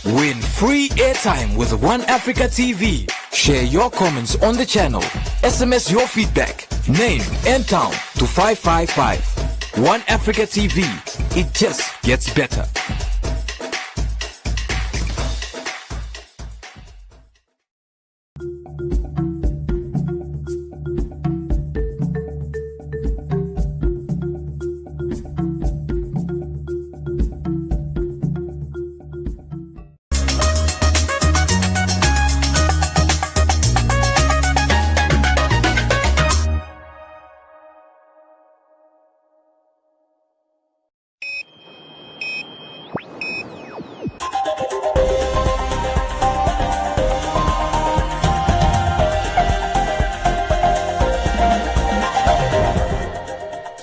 Win free airtime with One Africa TV. Share your comments on the channel. SMS your feedback, name and town to 555. One Africa TV. It just gets better.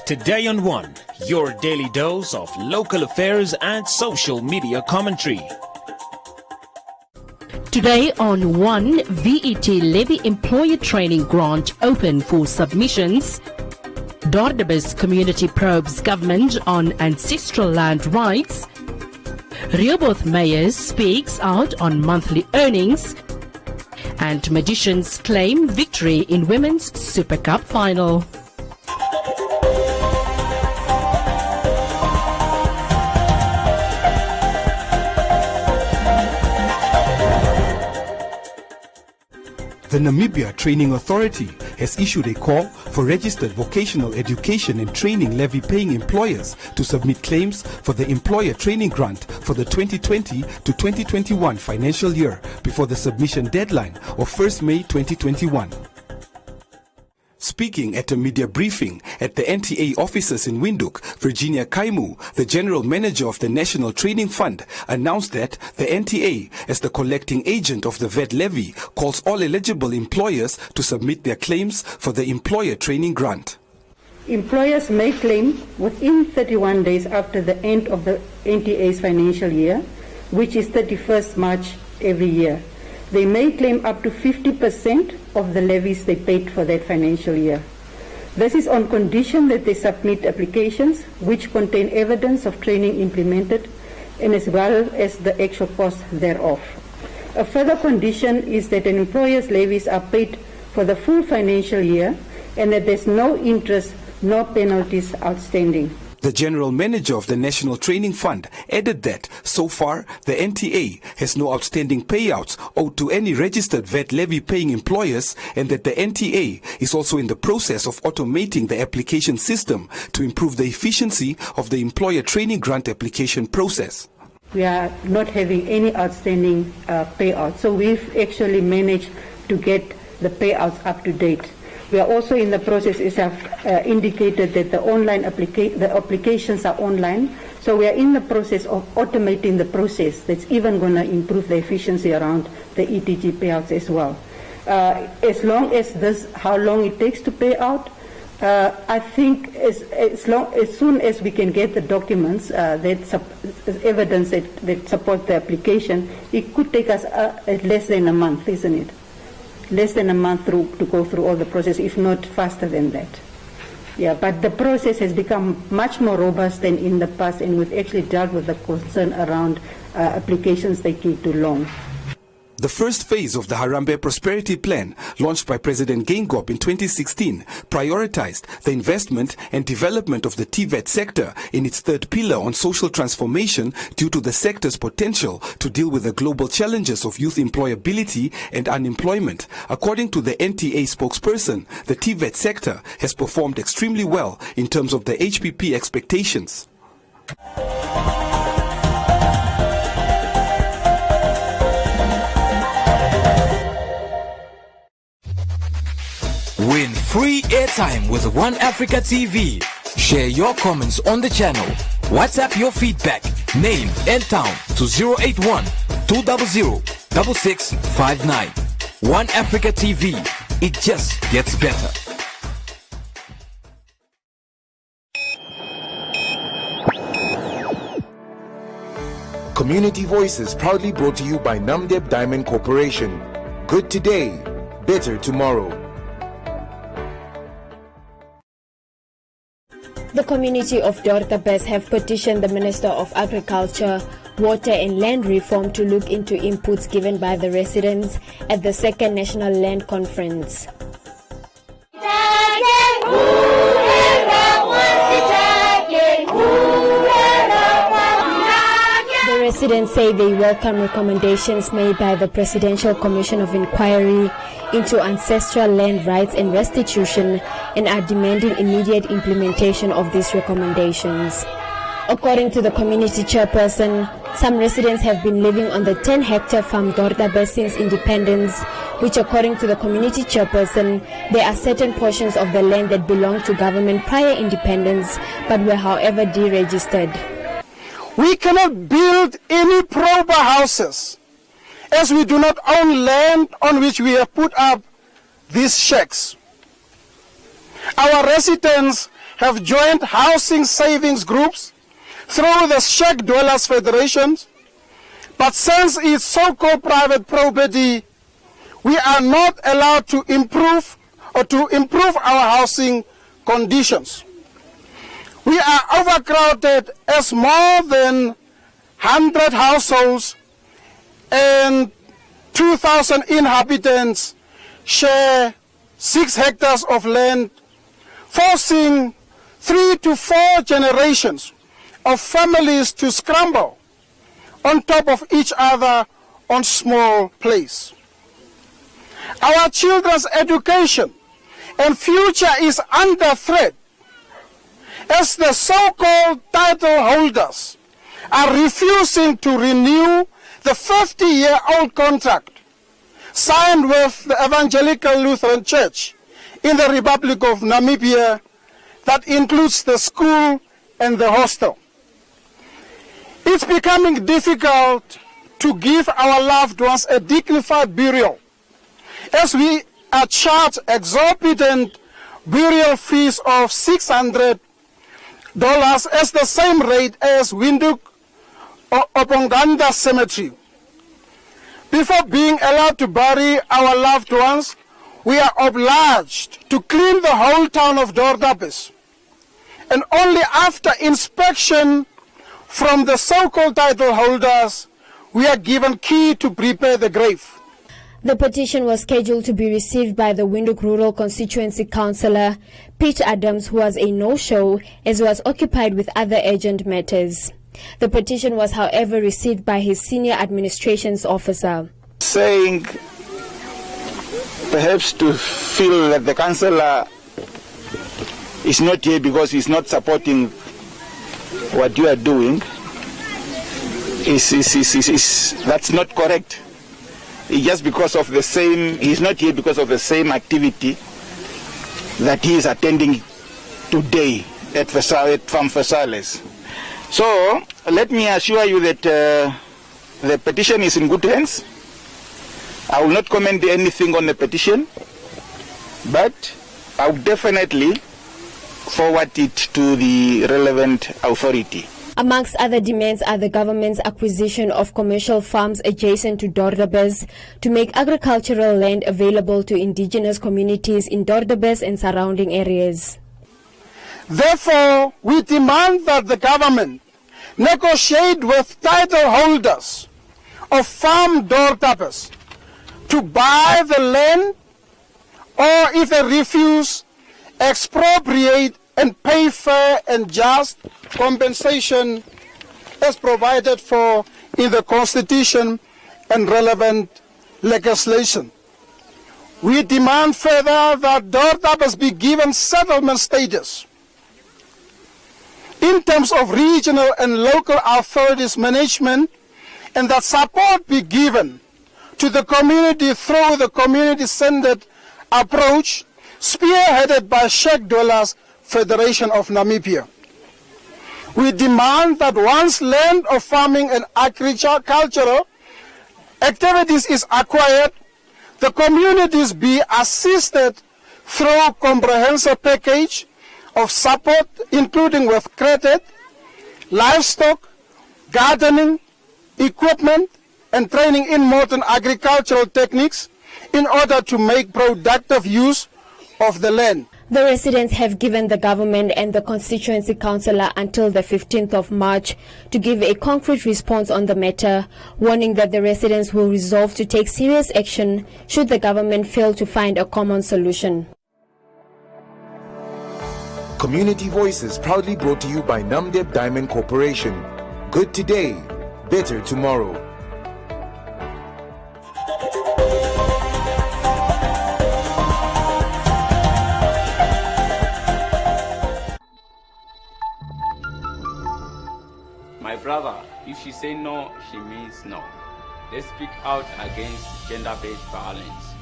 Today on One, your daily dose of local affairs and social media commentary. Today on One, VET levy employer training grant open for submissions. Dordabus community probes government on ancestral land rights. Rehoboth mayor speaks out on monthly earnings. And magicians claim victory in Women's Super Cup final. The Namibia Training Authority has issued a call for registered vocational education and training levy-paying employers to submit claims for the employer training grant for the 2020 to 2021 financial year before the submission deadline of 1st May 2021. Speaking at a media briefing at the NTA offices in Windhoek, Virginia Kaimu, the general manager of the National Training Fund, announced that the NTA, as the collecting agent of the VAT levy, calls all eligible employers to submit their claims for the employer training grant. Employers may claim within 31 days after the end of the NTA's financial year, which is 31st March every year. They may claim up to 50% of the levies they paid for that financial year. This is on condition that they submit applications which contain evidence of training implemented and as well as the actual cost thereof. A further condition is that an employer's levies are paid for the full financial year and that there's no interest nor penalties outstanding. The general manager of the National Training Fund added that, so far, the NTA has no outstanding payouts owed to any registered VAT levy-paying employers and that the NTA is also in the process of automating the application system to improve the efficiency of the employer training grant application process. We are not having any outstanding payouts, so we've actually managed to get the payouts up to date. We are also in the process, as I've indicated, that the applications are online. So we are in the process of automating the process. That's even going to improve the efficiency around the ETG payouts as well. As long as how long it takes to pay out, I think as soon as we can get the documents evidence that support the application, it could take us less than a month, isn't it? Less than a month to go through all the process, if not faster than that. Yeah, but the process has become much more robust than in the past, and we've actually dealt with the concern around applications taking too long. The first phase of the Harambee Prosperity Plan, launched by President Geingob in 2016, prioritized the investment and development of the TVET sector in its third pillar on social transformation due to the sector's potential to deal with the global challenges of youth employability and unemployment. According to the NTA spokesperson, the TVET sector has performed extremely well in terms of the HPP expectations. Win free airtime with One Africa TV. Share your comments on the channel. WhatsApp your feedback, name and town to 081 200 6659. One Africa TV. It just gets better. Community Voices proudly brought to you by Namdeb Diamond Corporation. Good today, better tomorrow. The community of Dordabes have petitioned the Minister of Agriculture water and land reform to look into inputs given by the residents at the Second National Land Conference. The residents say they welcome recommendations made by the Presidential Commission of Inquiry into Ancestral Land Rights and Restitution and are demanding immediate implementation of these recommendations. According to the community chairperson, some residents have been living on the 10-hectare farm Dordabe since independence, which according to the community chairperson, there are certain portions of the land that belonged to government prior independence but were however deregistered. We cannot build any proper houses as we do not own land on which we have put up these shacks. Our residents have joined housing savings groups through the Shack Dwellers Federation, but since it's so-called private property, we are not allowed to improve our housing conditions. We are overcrowded as more than 100 households and 2,000 inhabitants share 6 hectares of land, forcing 3 to 4 generations of families to scramble on top of each other on small place. Our children's education and future is under threat as the so-called title holders are refusing to renew the 50-year-old contract signed with the Evangelical Lutheran Church in the Republic of Namibia that includes the school and the hostel. It's becoming difficult to give our loved ones a dignified burial as we are charged exorbitant burial fees of $600 as the same rate as Windhoek or Oponganda Cemetery. Before being allowed to bury our loved ones, we are obliged to clean the whole town of Dordapes. And only after inspection from the so-called title holders, we are given key to prepare the grave. The petition was scheduled to be received by the Windhoek Rural Constituency Councillor, Pete Adams, who was a no-show as he was occupied with other urgent matters. The petition was, however, received by his senior administrations officer. Saying perhaps to feel that the councillor is not here because he's not supporting what you are doing, that's not correct. Just because of the same, he's not here because of the same activity that he is attending today at Farm Versales. So let me assure you that the petition is in good hands. I will not comment anything on the petition, but I will definitely forward it to the relevant authority. Amongst other demands are the government's acquisition of commercial farms adjacent to Dordabes to make agricultural land available to indigenous communities in Dordabes and surrounding areas. Therefore, we demand that the government negotiate with title holders of farm Dordabes to buy the land, or if they refuse, expropriate and pay fair and just compensation as provided for in the Constitution and relevant legislation. We demand further that Dordabes be given settlement status in terms of regional and local authorities management, and that support be given to the community through the community-centered approach spearheaded by Shack Dwellers Federation of Namibia. We demand that once land of farming and agricultural activities is acquired, the communities be assisted through comprehensive package of support, including with credit, livestock, gardening, equipment, and training in modern agricultural techniques in order to make productive use of the land. The residents have given the government and the constituency councillor until the 15th of March to give a concrete response on the matter, warning that the residents will resolve to take serious action should the government fail to find a common solution. Community Voices proudly brought to you by Namdeb Diamond Corporation. Good today, better tomorrow. My brother, if she say no, she means no. Let's speak out against gender-based violence.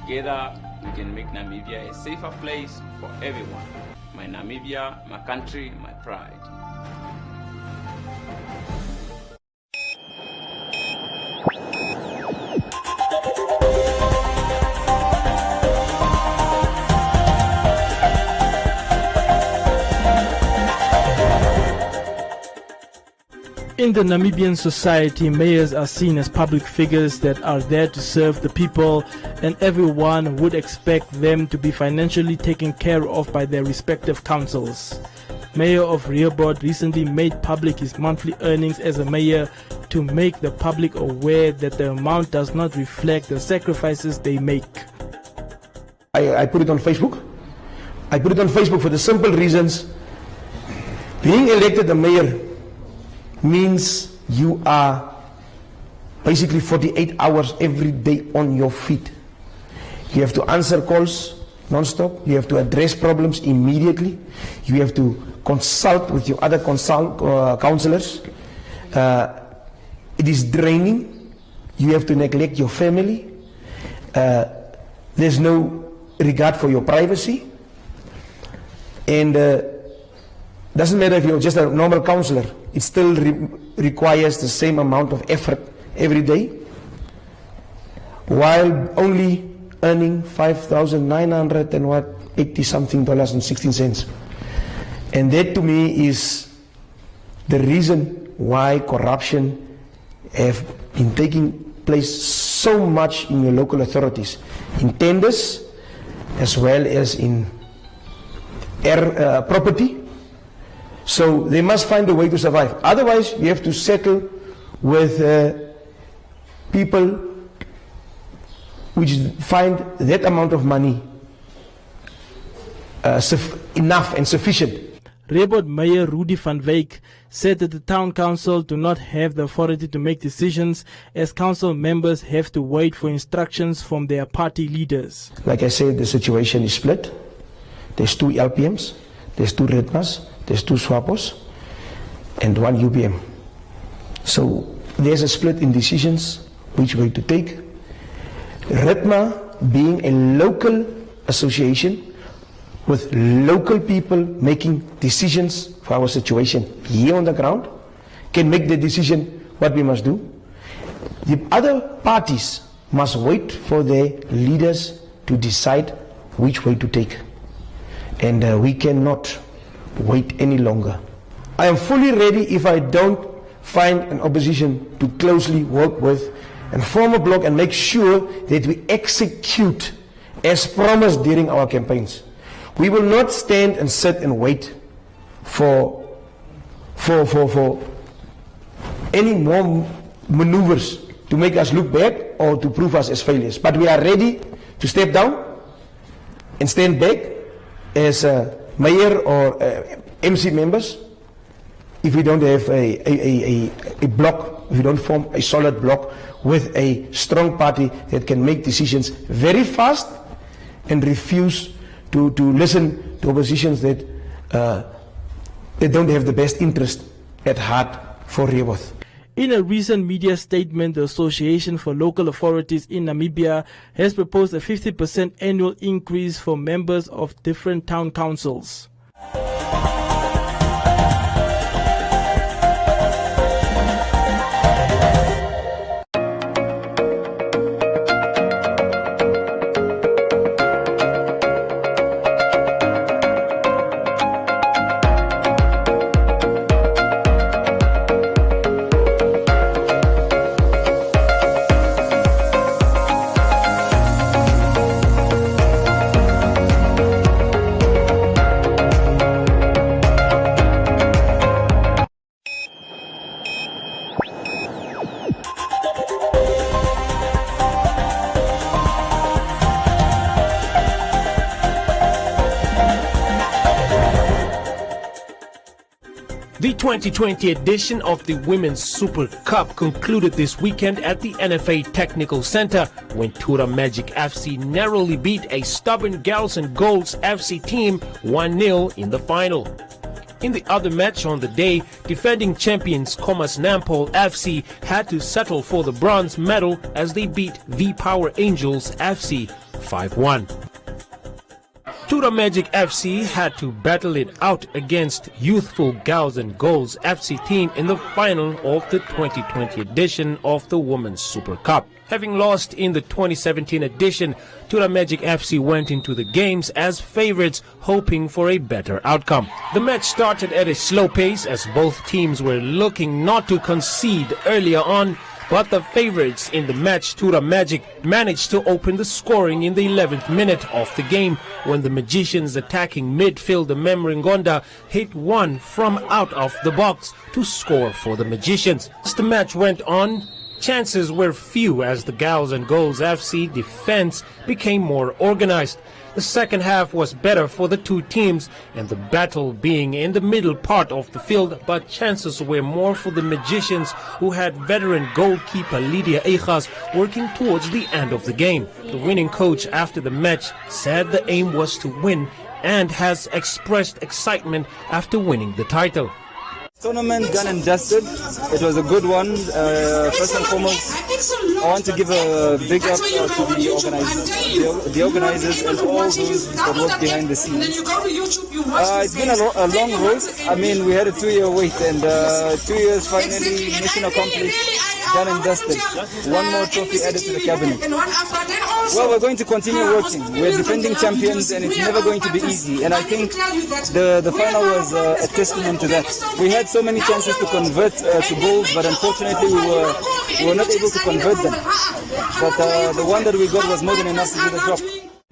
Together, we can make Namibia a safer place for everyone. My Namibia, my country, my pride. In the Namibian society, mayors are seen as public figures that are there to serve the people, and everyone would expect them to be financially taken care of by their respective councils. Mayor of REBROAD recently made public his monthly earnings as a mayor to make the public aware that the amount does not reflect the sacrifices they make. I put it on Facebook. I put it on Facebook for the simple reasons being elected a mayor means you are basically 48 hours every day on your feet. You have to answer calls non-stop. You have to address problems immediately. You have to consult with your other counselors. It is draining. You have to neglect your family. There's no regard for your privacy. And doesn't matter if you're just a normal counselor, it still requires the same amount of effort every day, while only earning $5,980 something and 16 cents. And that to me is the reason why corruption have been taking place so much in your local authorities, in tenders as well as in property. So they must find a way to survive. Otherwise, you have to settle with people which find that amount of money enough and sufficient. REBROAD Mayor Rudy van Wyk said that the town council do not have the authority to make decisions, as council members have to wait for instructions from their party leaders. Like I said, the situation is split. There's 2 LPMs, there's 2 REDMAs, there's 2 SWAPOs, and 1 UBM. So there's a split in decisions which way to take. REDMA being a local association with local people making decisions for our situation here on the ground, can make the decision what we must do. The other parties must wait for their leaders to decide which way to take. And we cannot wait any longer. I am fully ready if I don't find an opposition to closely work with and form a bloc and make sure that we execute as promised during our campaigns. We will not stand and sit and wait for any more maneuvers to make us look bad or to prove us as failures. But we are ready to step down and stand back as mayor or MC members if we don't have a bloc, if we don't form a solid bloc with a strong party that can make decisions very fast and refuse to listen to oppositions that they don't have the best interest at heart for REBROAD. In a recent media statement, the Association for Local Authorities in Namibia has proposed a 50% annual increase for members of different town councils. The 2020 edition of the Women's Super Cup concluded this weekend at the NFA Technical Center when Tura Magic FC narrowly beat a stubborn Girls and Golds FC team 1-0 in the final. In the other match on the day, defending champions Commerce Nampol FC had to settle for the bronze medal as they beat V-Power Angels FC 5-1. Tura Magic FC had to battle it out against youthful Girls and Golds FC team in the final of the 2020 edition of the Women's Super Cup. Having lost in the 2017 edition, Tura Magic FC went into the games as favorites, hoping for a better outcome. The match started at a slow pace as both teams were looking not to concede earlier on, but the favorites in the match, Tura Magic, managed to open the scoring in the 11th minute of the game when the Magicians' attacking midfielder Memringonda hit one from out of the box to score for the Magicians. As the match went on, chances were few as the Girls and Golds FC defense became more organized. The second half was better for the two teams and the battle being in the middle part of the field, but chances were more for the Magicians, who had veteran goalkeeper Lydia Egas working towards the end of the game. The winning coach after the match said the aim was to win and has expressed excitement after winning the title. Tournament done and dusted. It was a good one. First and foremost, I want to give a big up to the organizers and all those that work behind the scenes. It's been a long road. I mean, we had a 2-year wait, and 2 years finally, mission accomplished, done and dusted. One more trophy added to the cabinet. Well, we're going to continue working. We're defending champions, and it's never going to be easy. And I think the final was a testament to that. We had so many chances to convert to goals, but unfortunately we were not able to convert them. But the one that we got was more than enough to do the job.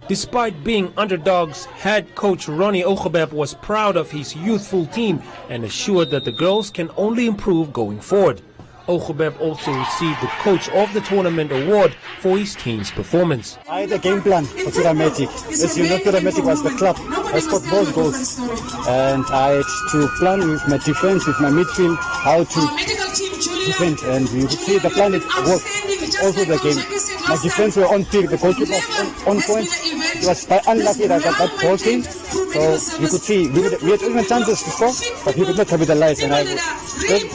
Despite being underdogs, head coach Ronnie Oggebeb was proud of his youthful team and assured that the girls can only improve going forward. Oggebeb also received the Coach of the Tournament award for his team's performance. I had a game plan for Tura Magic. As you know, Tura Magic was the club. I scored both goals. And I had to plan with my defense, with my midfield, how to defend. And you could see the plan, it worked all through the game. My defense were on peak, the goalkeeper was on point. It was unlucky that I got that ball came. So you could see, we had even chances to score, but we could not capitalize. And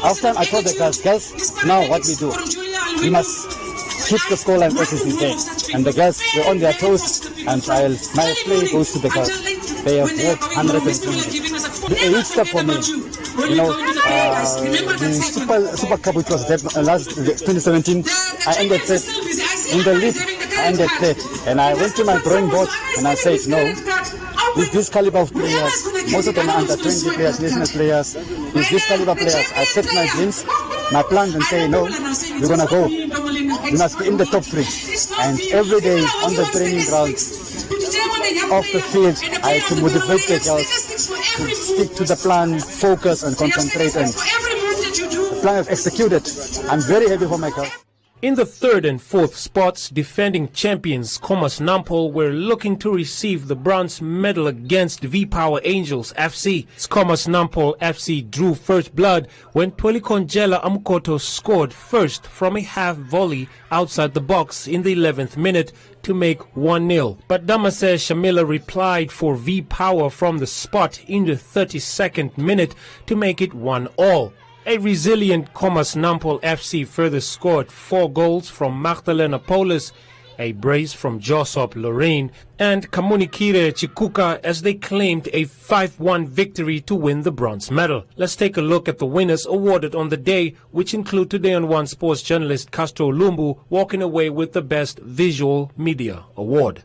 after I told the girls, now what we do, we must keep the scoreline as it is there. And the girls were on their toes, and my play goes to the girls. They have worked 120. A huge step for me. You know, the Super Cup, which was last 2017, I ended third. In the league, I ended third. And I went to my drawing board and I said, no, with this caliber of players, most of them are under 20 players, national players, with this caliber players, I set my dreams, my plans, and say, no, we're going to go. We must be in the top 3. And every day on the training grounds, off the field, I had to motivate the girls to stick to the plan, focus and concentrate, and the plan I've executed. I'm very happy for my girls. In the third and fourth spots, defending champions Commerce Nampol were looking to receive the bronze medal against V-Power Angels FC. Commerce Nampol FC drew first blood when Twelikonjela Amkoto scored first from a half volley outside the box in the 11th minute to make 1-0. But Damase Shamila replied for V-Power from the spot in the 32nd minute to make it 1-1. A resilient Commerce Nampol FC further scored 4 goals from Magdalena Polis, a brace from Josop Lorraine, and Kamunikire Chikuka as they claimed a 5-1 victory to win the bronze medal. Let's take a look at the winners awarded on the day, which include Today on One sports journalist Castro Lumbu walking away with the Best Visual Media Award.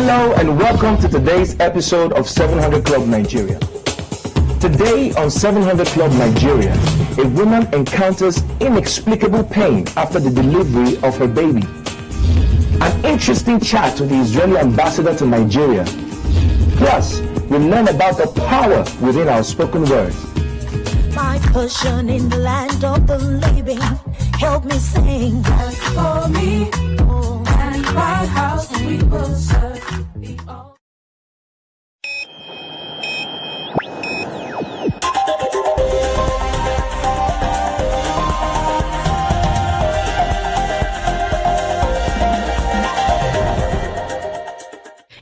Hello and welcome to today's episode of 700 Club Nigeria. Today on 700 Club Nigeria, a woman encounters inexplicable pain after the delivery of her baby. An interesting chat with the Israeli ambassador to Nigeria. Plus, we learn about the power within our spoken words. My portion in the land of the living, help me sing. As for me, and my house we will serve thee all.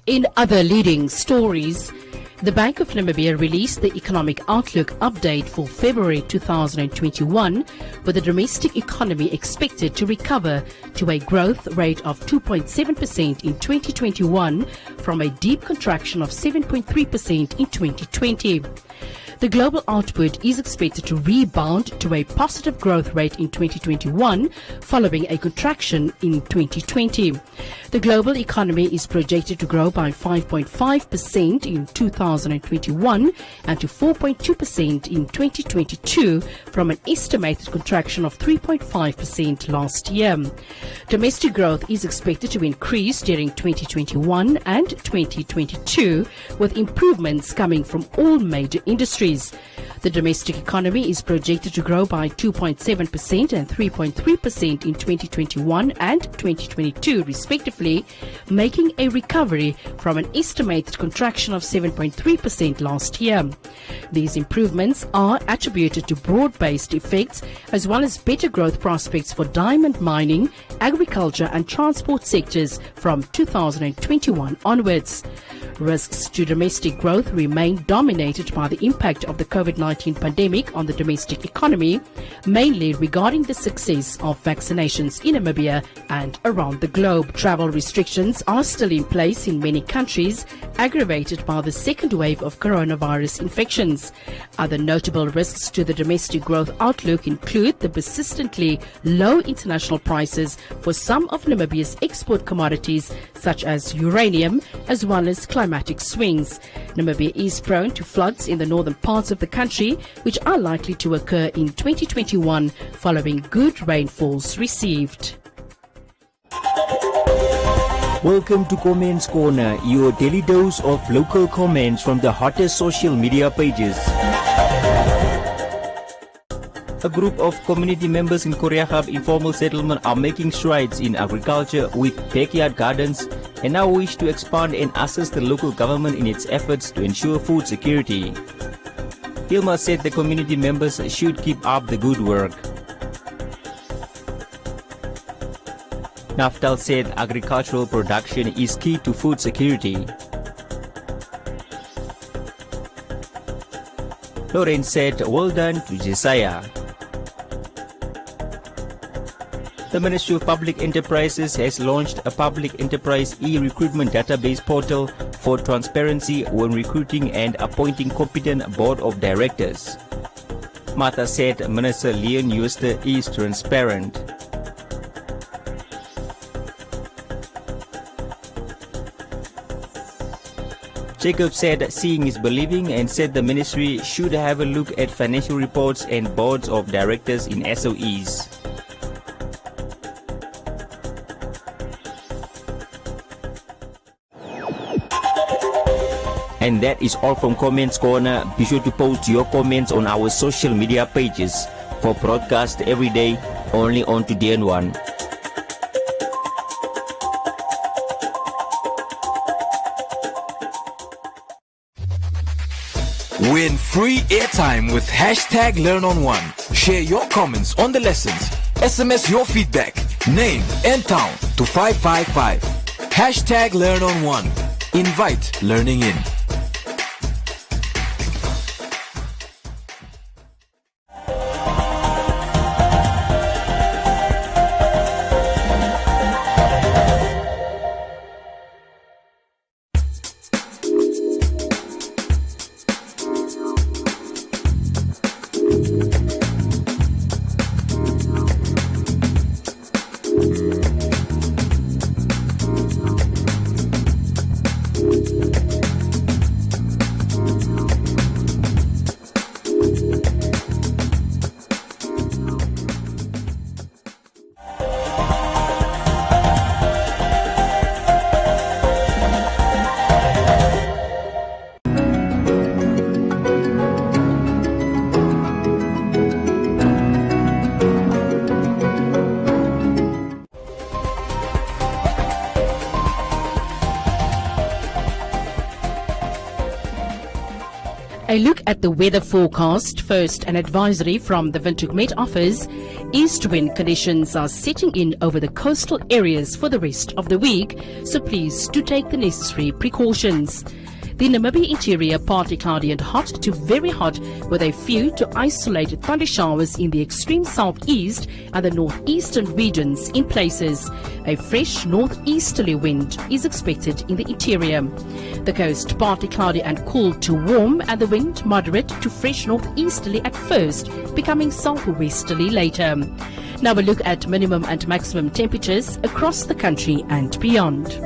In other leading stories, the Bank of Namibia released the Economic Outlook update for February 2021, with the domestic economy expected to recover to a growth rate of 2.7% in 2021 from a deep contraction of 7.3% in 2020. The global output is expected to rebound to a positive growth rate in 2021 following a contraction in 2020. The global economy is projected to grow by 5.5% in 2021 and to 4.2% in 2022 from an estimated contraction of 3.5% last year. Domestic growth is expected to increase during 2021 and 2022, with improvements coming from all major industries. The domestic economy is projected to grow by 2.7% and 3.3% in 2021 and 2022 respectively, making a recovery from an estimated contraction of 7.3% last year. These improvements are attributed to broad-based effects as well as better growth prospects for diamond mining, agriculture and transport sectors from 2021 onwards. Risks to domestic growth remain dominated by the impact of the COVID-19 pandemic on the domestic economy, mainly regarding the success of vaccinations in Namibia and around the globe. Travel restrictions are still in place in many countries, aggravated by the second wave of coronavirus infections. Other notable risks to the domestic growth outlook include the persistently low international prices for some of Namibia's export commodities, such as uranium, as well as climatic swings. Namibia is prone to floods in the northern parts of the country, which are likely to occur in 2021 following good rainfalls received. Welcome to Comments Corner, your daily dose of local comments from the hottest social media pages. A group of community members in Koreagab informal settlement are making strides in agriculture with backyard gardens and now wish to expand and assist the local government in its efforts to ensure food security. Hilma said the community members should keep up the good work. Naftal said agricultural production is key to food security. Lawrence said, well done to Jesiah. The Ministry of Public Enterprises has launched a public enterprise e-recruitment database portal for transparency when recruiting and appointing competent board of directors. Martha said Minister Leon Jooste is transparent. Jacob said seeing is believing and said the ministry should have a look at financial reports and boards of directors in SOEs. And that is all from Comments Corner. Be sure to post your comments on our social media pages for broadcast every day only on Today and One. Win free airtime with hashtag #LearnOn1. Share your comments on the lessons. SMS your feedback, name and town to 555. Hashtag #LearnOn1. Invite learning in. A look at the weather forecast. First, an advisory from the Windhoek Met Office. East wind conditions are setting in over the coastal areas for the rest of the week, so please do take the necessary precautions. The Namibia interior partly cloudy and hot to very hot, with a few to isolated thunder showers in the extreme southeast and the northeastern regions in places. A fresh northeasterly wind is expected in the interior. The coast partly cloudy and cool to warm, and the wind moderate to fresh northeasterly at first, becoming southwesterly later. Now a look at minimum and maximum temperatures across the country and beyond.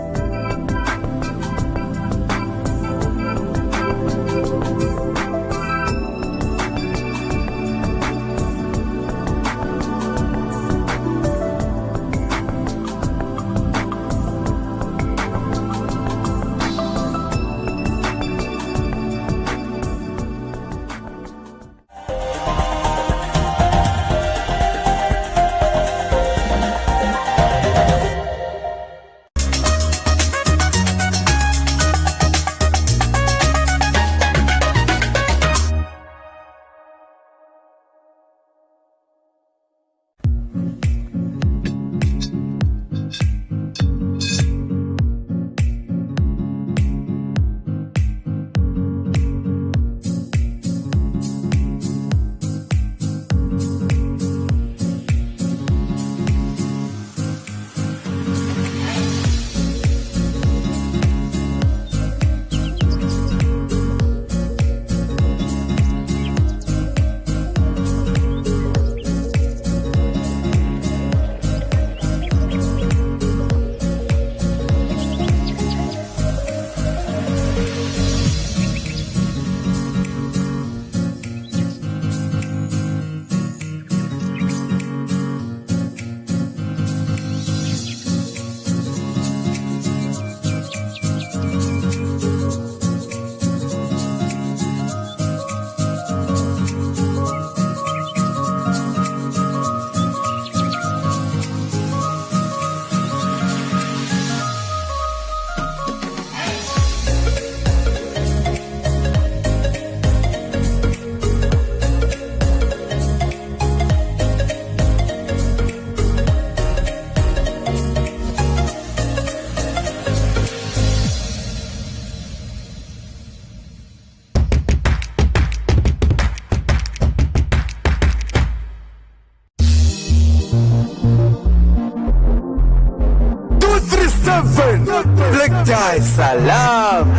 Black Guy Salam.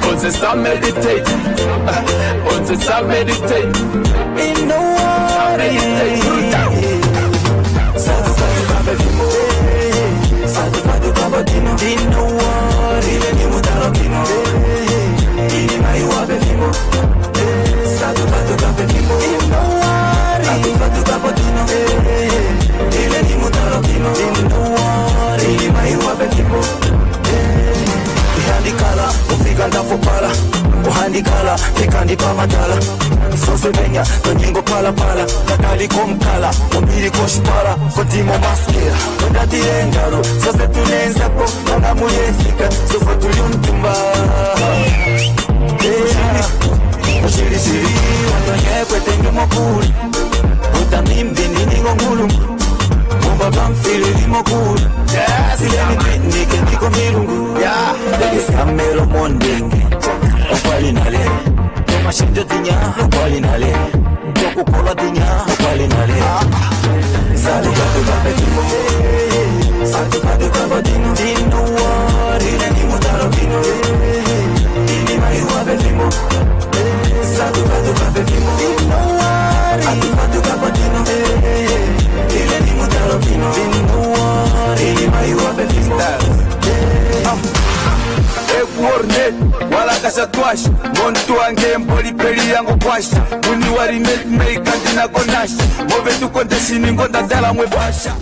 Uns ist am Meditate. Uns ist am Meditate. In the water. Sadu Padu Babadino. Sadu Padu Babadino. In the water. Ile ni mutarabino. Ini mai wabefimo. Sadu Padu Babadino. In the water. Sadu Padu Babadino. Ile ni mutarabino. In the water. Ini mai wabefimo. Handikala, ufika ndafopala. Uhandikala, fika ndipa matala. Sose benya, kwenyengo pala pala. Katali komkala, mbili koshpala. Kotimo maskera, kondati engaro. Sose tunenza po, kanga muyefika. Sose tuliontumba. Shiri shiri, watonye kwetenge mokuli. Utamimbi nini ngongulu. Mumba bamfili limokuli. Sile nike niko milungu. Samelo mondenge. Opali nale. Mashinjo tinya, opali nale. Toko kola tinya, opali nale. Sadu katu kapetimo. Sadu katu kapatino. Dino wari, ni mutarabino. Ini mai wabetimo. Sadu katu kapetimo. Dino wari, atu katu kapatino. Ile ni mutarabino. Dino wari, ini mai wabetimo. Warnet, wala kasa twash Montu ange mboli peli yangu kwasha Muni wari make kantina konash Move tu konte sini ngonda dala mwe basha